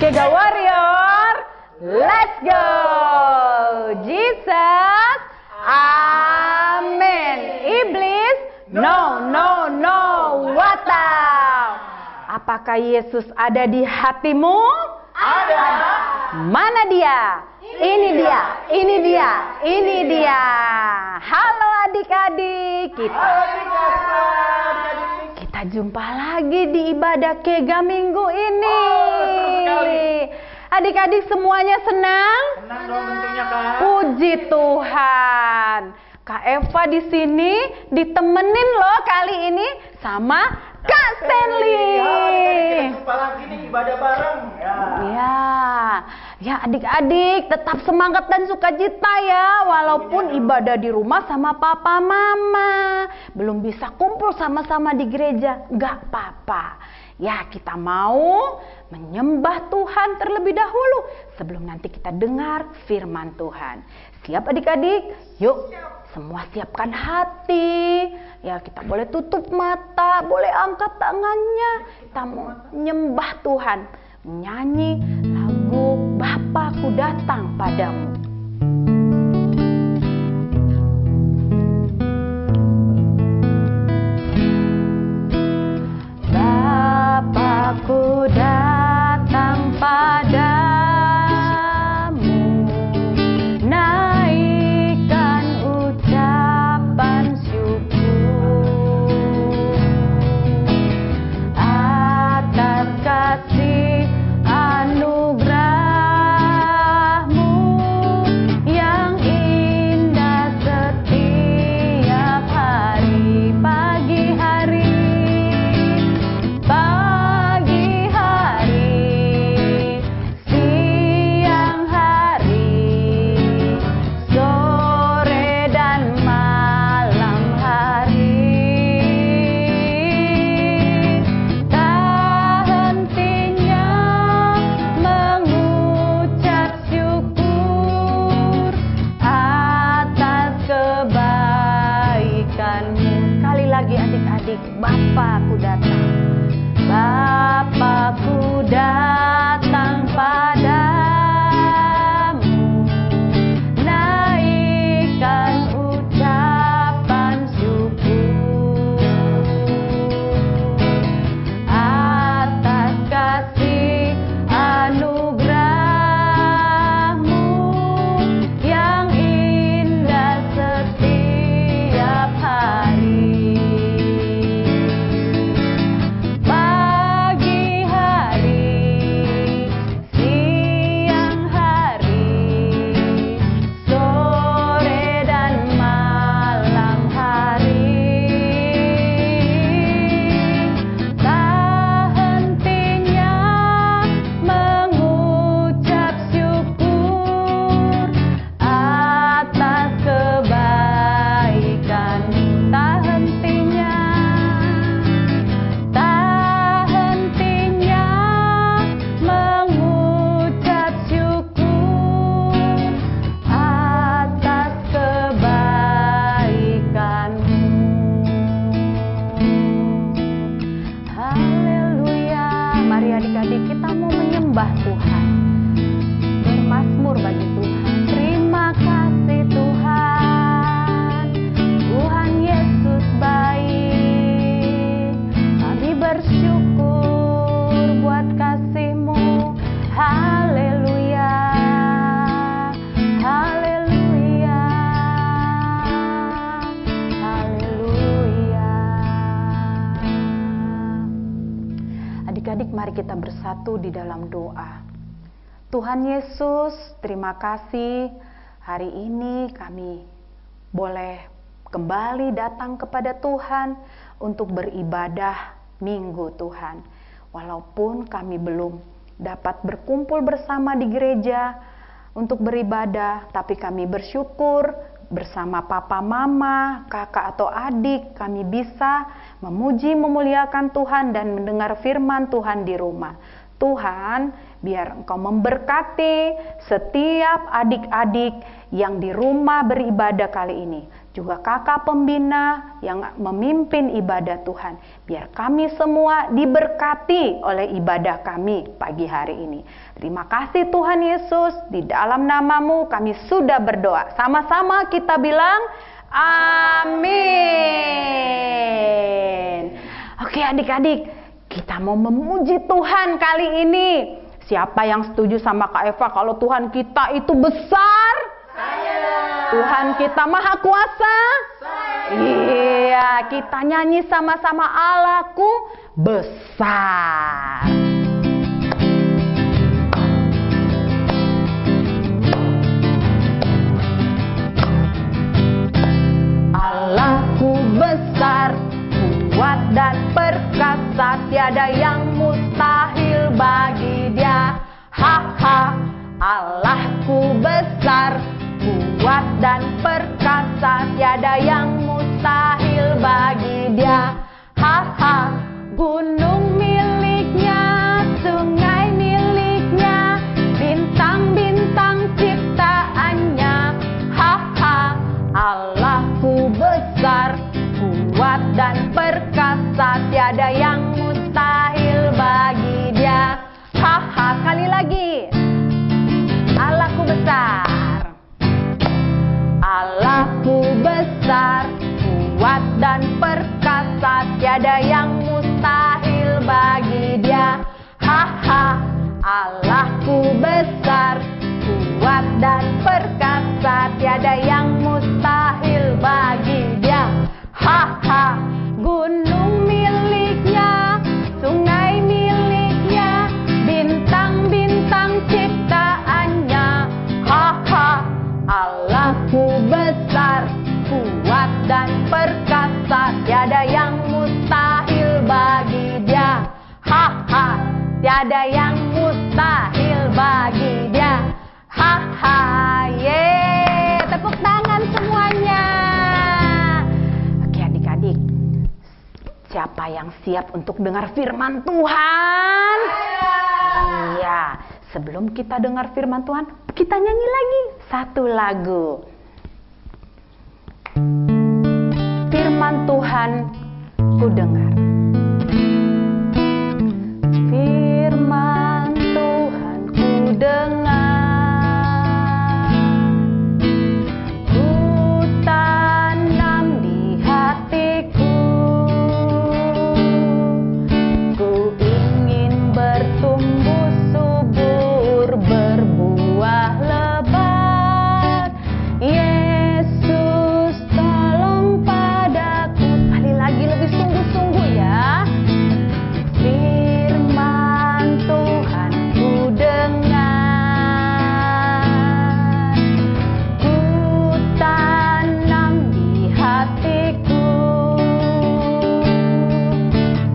Kega Warrior, let's go! Jesus, amin. Iblis, no, no, no, watau. Apakah Yesus ada di hatimu? Ada. Mana dia? Ini dia, ini dia, ini dia. Halo adik-adik, kita jumpa lagi di ibadah Kega minggu ini. Adik-adik semuanya senang? Senang dong tentunya, Kak. Puji Tuhan. Kak Eva di sini ditemenin loh kali ini sama Kak Stanley. Kita jumpa lagi nih ibadah bareng. Ya adik-adik tetap semangat dan sukacita ya. Walaupun ibadah di rumah sama papa mama, belum bisa kumpul sama-sama di gereja, nggak apa-apa. Ya, kita mau menyembah Tuhan terlebih dahulu sebelum nanti kita dengar firman Tuhan. Siap adik-adik? Yuk, semua siapkan hati. Ya, kita boleh tutup mata, boleh angkat tangannya. Kita mau menyembah Tuhan, menyanyi lagu Bapakku Datang Padamu. Bapakku datang padamu, naikkan ucapan syukur atas kasih anugerah-Mu yang indah setiap hari. Pagi hari, siang hari, sore dan malam hari, tak hentinya mengucap syukur atas kebaikan-Mu. Sekali lagi adik-adik, Bapakku datang. Bapakku datang padamu, naikkan ucapan syukur atas kasih anugerah-Mu yang indah setiap hari. Pagi hari, siang hari, sore dan malam hari, tak hentinya mengucap syukur atas kebaikan-Mu. Tak hentinya mengucap syukur atas kebaikan-Mu. Haleluya. Mari adik-adik kita mau menyembah Tuhan, bermazmur bagi Tuhan. Terima kasih Tuhan, Tuhan Yesus baik. Kami bersyukur buat kasih-Mu. Haleluya, haleluya, haleluya. Adik-adik mari kita bersatu di dalam doa. Tuhan Yesus, terima kasih hari ini kami boleh kembali datang kepada Tuhan untuk beribadah minggu Tuhan. Walaupun kami belum dapat berkumpul bersama di gereja untuk beribadah, tapi kami bersyukur bersama papa, mama, kakak atau adik kami bisa memuji, memuliakan Tuhan dan mendengar firman Tuhan di rumah. Tuhan, biar Engkau memberkati setiap adik-adik yang di rumah beribadah kali ini. juga kakak pembina yang memimpin ibadah Tuhan. Biar kami semua diberkati oleh ibadah kami pagi hari ini. Terima kasih Tuhan Yesus, di dalam namamu kami sudah berdoa. Sama-sama kita bilang amin. Oke adik-adik, kita mau memuji Tuhan kali ini. Siapa yang setuju sama Kak Eva kalau Tuhan kita itu besar? Tuhan kita maha kuasa? Iya, kita nyanyi sama-sama, Allahku besar. Allahku besar, kuat dan perkasa, tiada yang mustahil bagi Dia. Ha ha, Allahku besar, kuat dan perkasa, tiada yang mustahil bagi Dia. Ha ha, gunung miliknya, sungai miliknya, bintang-bintang ciptaannya. Ha ha, Allahku besar, kuat dan perkasa, tiada yang mustahil bagi Dia. Ha ha, sekali lagi. Allahku besar. Allahku besar, kuat dan perkasa, tiada yang mustahil bagi Dia. Ha ha, Allahku besar, kuat dan perkasa, tiada yang mustahil bagi Dia. Ha ha, gunung miliknya, sungai miliknya, bintang-bintang ciptaannya. Ha ha, Allahku besar, kuat dan perkasa, tiada yang mustahil bagi Dia. Ha ha, tiada yang mustahil bagi Dia. Ha ha, yeay, tepuk tangan semuanya. Oke adik-adik, siapa yang siap untuk dengar firman Tuhan? Iya, sebelum kita dengar firman Tuhan, kita nyanyi lagi satu lagu. Firman Tuhan ku dengar. Firman Tuhan ku dengar, ku tanam di hatiku, ku ingin bertumbuh subur, berbuah lebat. Yesus tolong padaku. Sekali lagi lebih sungguh-sungguh ya. Firman Tuhan ku dengar, ku tanam di hatiku,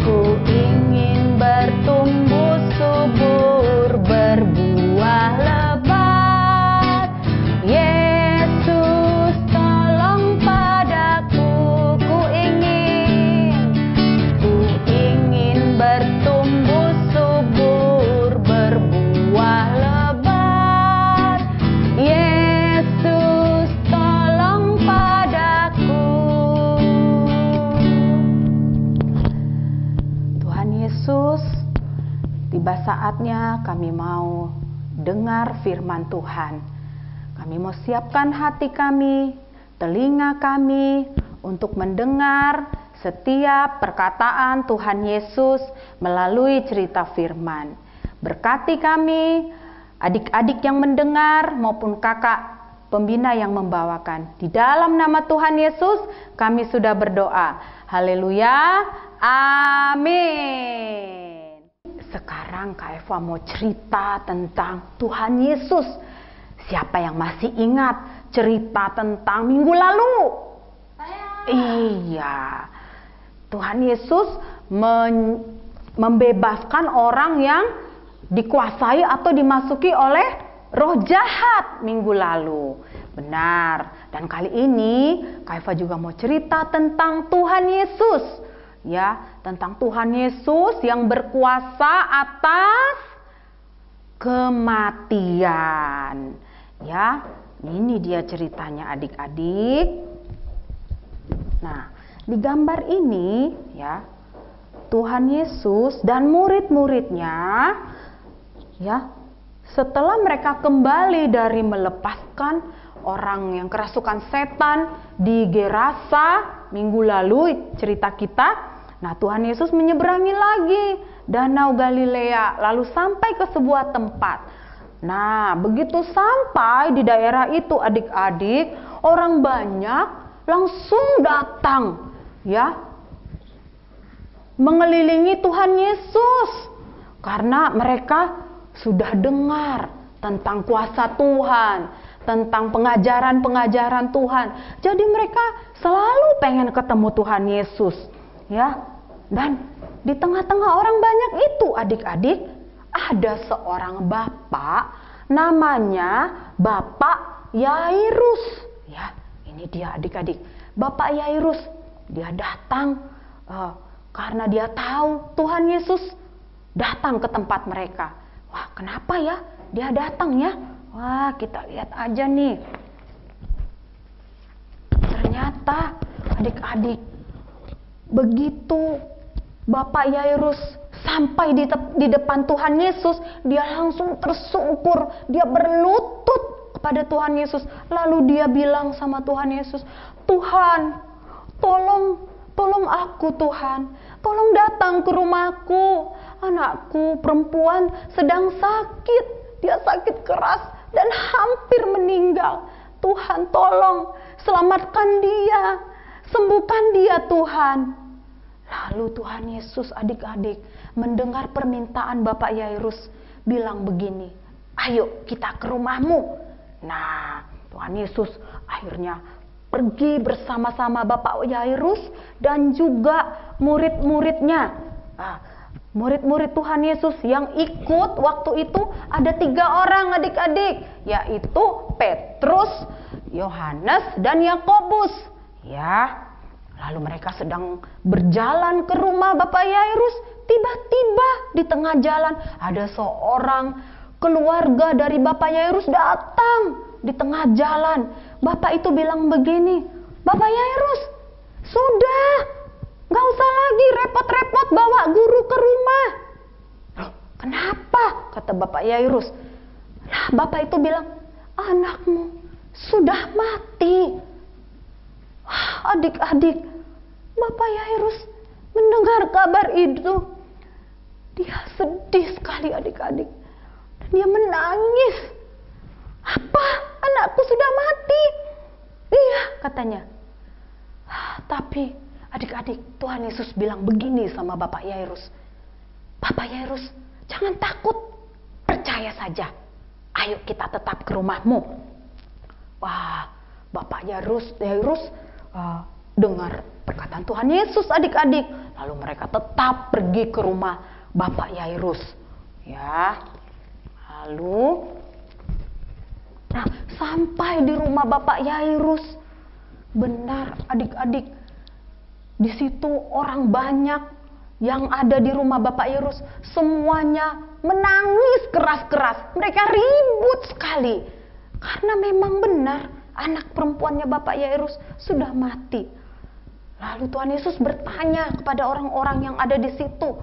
ku ingin bertumbuh subur, berbuah lebat. Yesus tolong padaku, ku ingin bertumbuh subur, berbuah lebat. Yesus tolong padaku. Tuhan Yesus, tiba saatnya kami mau dengar firman Tuhan. Kami mau siapkan hati kami, telinga kami untuk mendengar setiap perkataan Tuhan Yesus melalui cerita firman. Berkati kami, adik-adik yang mendengar maupun kakak pembina yang membawakan. Di dalam nama Tuhan Yesus kami sudah berdoa. Haleluya. Amin. Sekarang Kak Eva mau cerita tentang Tuhan Yesus. Siapa yang masih ingat cerita tentang minggu lalu? Iya. Tuhan Yesus membebaskan orang yang dikuasai atau dimasuki oleh roh jahat minggu lalu. Benar. Dan kali ini Kak Eva juga mau cerita tentang Tuhan Yesus. Ya, tentang Tuhan Yesus yang berkuasa atas kematian. Ya, ini dia ceritanya adik-adik. Nah, di gambar ini ya, Tuhan Yesus dan murid-muridnya ya, setelah mereka kembali dari melepaskan orang yang kerasukan setan di Gerasa minggu lalu cerita kita. Nah, Tuhan Yesus menyeberangi lagi Danau Galilea lalu sampai ke sebuah tempat. Nah, begitu sampai di daerah itu adik-adik, orang banyak langsung datang ya mengelilingi Tuhan Yesus karena mereka sudah dengar tentang kuasa Tuhan, tentang pengajaran-pengajaran Tuhan. Jadi mereka selalu pengen ketemu Tuhan Yesus, ya. Dan di tengah-tengah orang banyak itu, adik-adik, ada seorang bapak namanya Bapak Yairus. Ya, ini dia adik-adik. Bapak Yairus, dia datang karena dia tahu Tuhan Yesus datang ke tempat mereka. Wah, kenapa ya dia datang ya? Wah, kita lihat aja nih. Ternyata adik-adik, begitu Bapak Yairus sampai di depan Tuhan Yesus, dia langsung tersungkur, dia berlutut kepada Tuhan Yesus. Lalu dia bilang sama Tuhan Yesus, "Tuhan, tolong aku Tuhan, tolong datang ke rumahku. Anakku perempuan sedang sakit, dia sakit keras dan hampir meninggal. Tuhan tolong selamatkan dia, sembuhkan dia Tuhan." Lalu Tuhan Yesus adik-adik mendengar permintaan Bapak Yairus, bilang begini, "Ayo kita ke rumahmu." Nah, Tuhan Yesus akhirnya pergi bersama-sama Bapak Yairus dan juga murid-muridnya. Murid-murid Tuhan Yesus yang ikut waktu itu ada 3 orang adik-adik, yaitu Petrus, Yohanes, dan Yakobus. Ya, lalu mereka sedang berjalan ke rumah Bapak Yairus. Tiba-tiba di tengah jalan ada seorang keluarga dari Bapak Yairus datang di tengah jalan. Bapak itu bilang begini, "Bapak Yairus, sudah, gak usah lagi repot-repot bawa guru ke rumah." "Loh, kenapa?" kata Bapak Yairus. Nah, Bapak itu bilang, "Anakmu sudah mati." Adik-adik, Bapak Yairus mendengar kabar itu, dia sedih sekali adik-adik. Dan dia menangis. "Apa? Anakku sudah mati?" "Iya," katanya. Tapi adik-adik, Tuhan Yesus bilang begini sama Bapak Yairus, "Bapak Yairus, jangan takut, percaya saja. Ayo kita tetap ke rumahmu." Wah, Bapak Yairus dengar perkataan Tuhan Yesus adik-adik. Lalu mereka tetap pergi ke rumah Bapak Yairus. Ya, lalu sampai di rumah Bapak Yairus, benar adik-adik, di situ orang banyak yang ada di rumah Bapak Yairus, semuanya menangis keras-keras. Mereka ribut sekali karena memang benar anak perempuannya Bapak Yairus sudah mati. Lalu Tuhan Yesus bertanya kepada orang-orang yang ada di situ,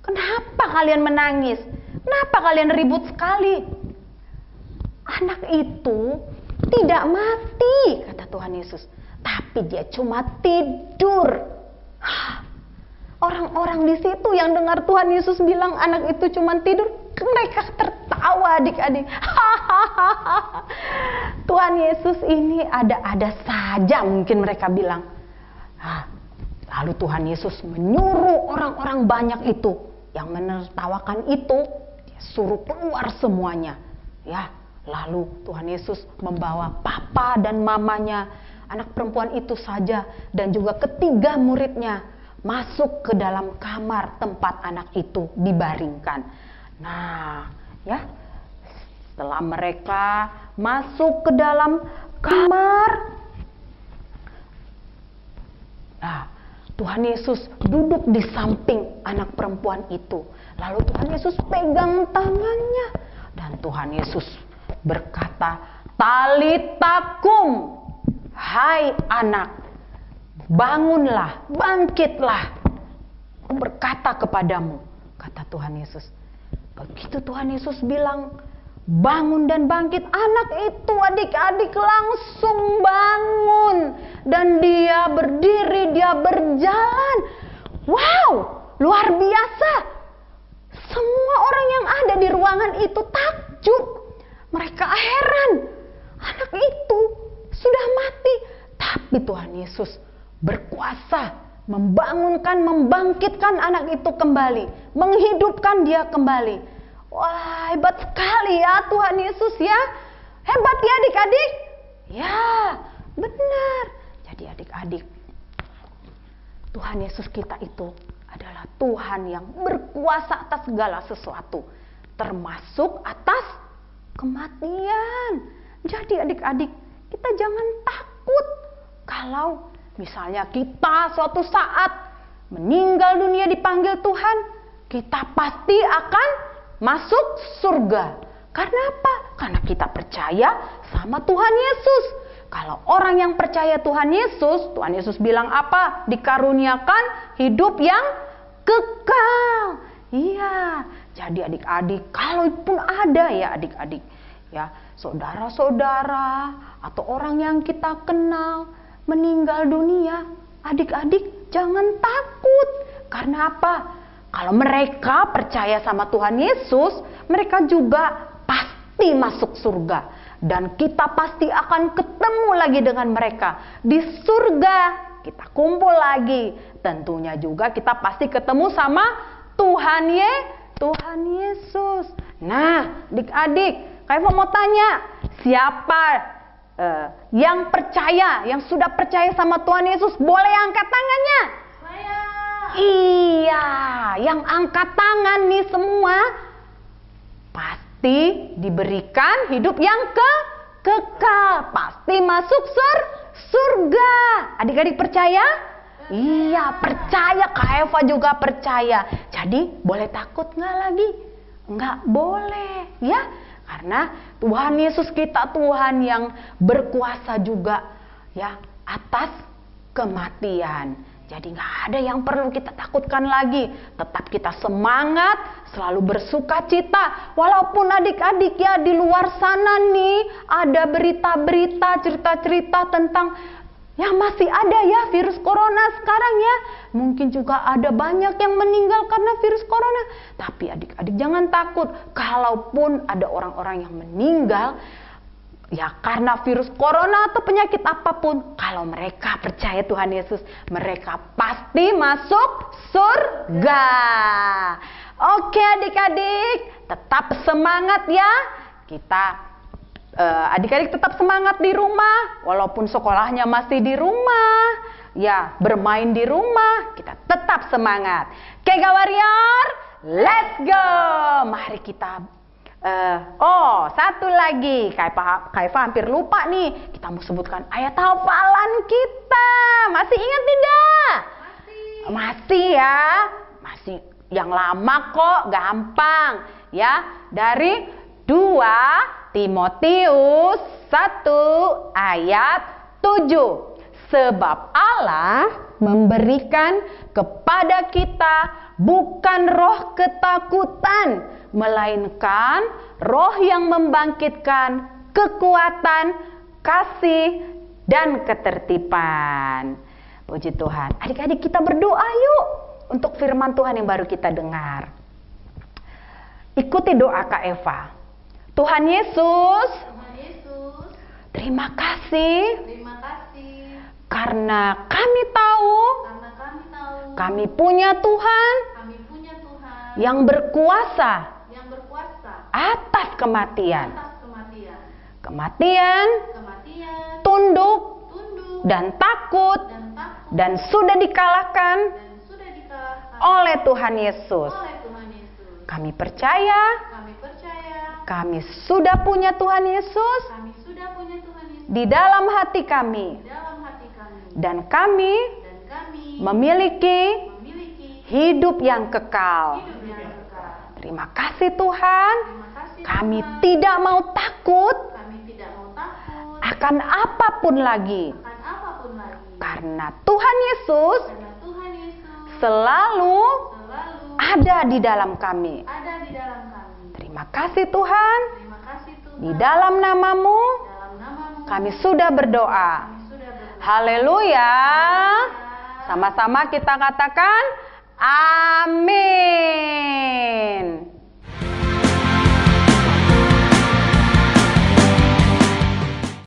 "Kenapa kalian menangis? Kenapa kalian ribut sekali?" "Anak itu tidak mati," kata Tuhan Yesus, "tapi dia cuma tidur." Orang-orang di situ yang dengar Tuhan Yesus bilang anak itu cuma tidur, mereka tertawa adik-adik. Tuhan Yesus ini ada-ada saja mungkin mereka bilang. Lalu Tuhan Yesus menyuruh orang-orang banyak itu yang menertawakan itu, dia suruh keluar semuanya. Ya, lalu Tuhan Yesus membawa papa dan mamanya anak perempuan itu saja dan juga ketiga muridnya masuk ke dalam kamar tempat anak itu dibaringkan. Nah, ya, setelah mereka masuk ke dalam kamar, Tuhan Yesus duduk di samping anak perempuan itu. Lalu Tuhan Yesus pegang tangannya dan Tuhan Yesus berkata, "Talita kum," hai anak, bangunlah, bangkitlah. Aku berkata kepadamu, kata Tuhan Yesus. Begitu Tuhan Yesus bilang, bangun dan bangkit, anak itu adik-adik langsung bangun. Dan dia berdiri, dia berjalan. Wow, luar biasa. Semua orang yang ada di ruangan itu takjub. Mereka heran, anak itu sudah mati. Tapi Tuhan Yesus berkuasa membangunkan, membangkitkan anak itu kembali, menghidupkan dia kembali. Wah, hebat sekali ya Tuhan Yesus ya. Hebat ya adik-adik. Ya, benar. Jadi adik-adik, Tuhan Yesus kita itu adalah Tuhan yang berkuasa atas segala sesuatu, termasuk atas kematian. Jadi adik-adik, kita jangan takut kalau misalnya kita suatu saat meninggal dunia dipanggil Tuhan, kita pasti akan masuk surga. Karena apa? Karena kita percaya sama Tuhan Yesus. Kalau orang yang percaya Tuhan Yesus bilang apa? Dikaruniakan hidup yang kekal. Iya. Jadi adik-adik, kalaupun ada ya adik-adik, ya saudara-saudara atau orang yang kita kenal meninggal dunia, adik-adik jangan takut. Karena apa? Kalau mereka percaya sama Tuhan Yesus, mereka juga pasti masuk surga. Dan kita pasti akan ketemu lagi dengan mereka di surga. Kita kumpul lagi. Tentunya juga kita pasti ketemu sama Tuhan Yesus. Nah, adik-adik, Kak Eva mau tanya, siapa yang percaya, yang sudah percaya sama Tuhan Yesus, boleh angkat tangannya? Saya. Iya, yang angkat tangan nih semua pasti diberikan hidup yang kekal, pasti masuk surga. Adik-adik percaya? Iya, percaya. Kak Eva juga percaya. Jadi boleh takut nggak lagi? Nggak boleh, ya. Karena Tuhan Yesus kita Tuhan yang berkuasa juga ya atas kematian. Jadi nggak ada yang perlu kita takutkan lagi. Tetap kita semangat, selalu bersuka cita. Walaupun adik-adik ya di luar sana nih ada berita-berita, cerita-cerita tentang ya masih ada ya virus corona sekarang ya. Mungkin juga ada banyak yang meninggal karena virus corona. Tapi adik-adik jangan takut. Kalaupun ada orang-orang yang meninggal ya karena virus corona atau penyakit apapun, kalau mereka percaya Tuhan Yesus, mereka pasti masuk surga. Oke adik-adik, tetap semangat ya. Kita adik-adik tetap semangat di rumah, walaupun sekolahnya masih di rumah, ya bermain di rumah, kita tetap semangat. Kega Warrior, let's go. Mari kita satu lagi, Kak Eva hampir lupa nih. Kita mau sebutkan ayat hafalan kita. Masih ingat tidak? Masih ya. Masih yang lama kok, gampang ya. Dari 2 Timotius 1 ayat 7. Sebab Allah memberikan kepada kita bukan roh ketakutan, melainkan roh yang membangkitkan kekuatan, kasih, dan ketertiban. Puji Tuhan. Adik-adik kita berdoa yuk untuk firman Tuhan yang baru kita dengar. Ikuti doa Kak Eva. Tuhan Yesus, terima kasih karena kami tahu kami punya Tuhan yang berkuasa atas kematian, tunduk dan takut dan sudah dikalahkan oleh Tuhan Yesus. Kami percaya kami sudah punya Tuhan Yesus di dalam hati kami dan kami memiliki hidup yang kekal. Terima kasih Tuhan. Kami tidak mau takut akan apapun lagi. Karena Tuhan Yesus Karena Tuhan Yesus selalu selalu ada di dalam kami. ada di dalam kami. Terima kasih Tuhan, Terima kasih Tuhan. di dalam namamu dalam namamu kami sudah berdoa. kami sudah berdoa. Haleluya. Sama-sama kita katakan amin.